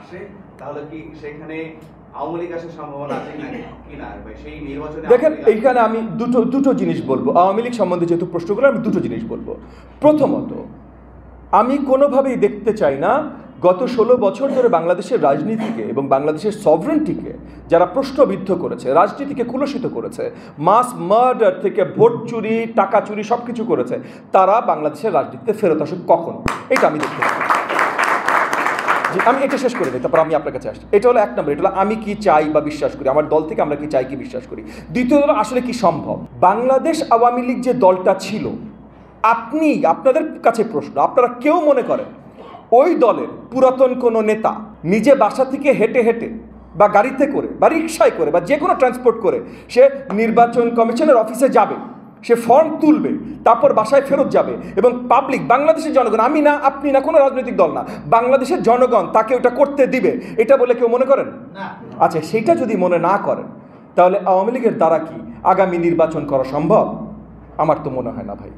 আসে তাহলে কি সেখানে আওয়ামী লীগ আসার সম্ভাবনা আছে কিনা সেই নির্বাচনে? দেখেন, এইখানে আমি দুটো জিনিস বলবো। আওয়ামী লীগ সম্বন্ধে যেহেতু প্রশ্ন করে, আমি দুটো জিনিস বলবো। প্রথমত, আমি কোনোভাবেই দেখতে চাই না গত 16 বছর ধরে বাংলাদেশের রাজনীতিকে এবং বাংলাদেশের সভরেন্টিকে যারা প্রশ্নবিদ্ধ করেছে, রাজনীতিকে কুলসিত করেছে, মাস মার্ডার থেকে ভোট চুরি, টাকা চুরি সব কিছু করেছে, তারা বাংলাদেশের রাজনীতিতে ফেরত আসুক কখনো, এটা আমি দেখতে চাই। জি, আমি এটা শেষ করে দিই, তারপর আমি আপনার কাছে আসছি। এটা হলো 1 নম্বর, এটা হলো আমি কি চাই বা বিশ্বাস করি, আমার দল থেকে আমরা কি চাই কি বিশ্বাস করি। দ্বিতীয় হলো আসলে কি সম্ভব। বাংলাদেশ আওয়ামী লীগ যে দলটা ছিল, আপনাদের কাছে প্রশ্ন, আপনারা কেউ মনে করেন ওই দলের পুরাতন কোনো নেতা নিজে বাসা থেকে হেঁটে হেঁটে বা গাড়িতে করে বা রিক্সায় করে বা যে কোনো ট্রান্সপোর্ট করে সে নির্বাচন কমিশনের অফিসে যাবে, সে ফর্ম তুলবে, তারপর বাসায় ফেরত যাবে এবং পাবলিক, বাংলাদেশের জনগণ, আমি না, আপনি না, কোনো রাজনৈতিক দল না, বাংলাদেশের জনগণ তাকে ওটা করতে দিবে, এটা বলে কেউ মনে করেন? আচ্ছা, সেইটা যদি মনে না করেন, তাহলে আওয়ামী লীগের দ্বারা কি আগামী নির্বাচন করা সম্ভব? আমার তো মনে হয় না ভাই।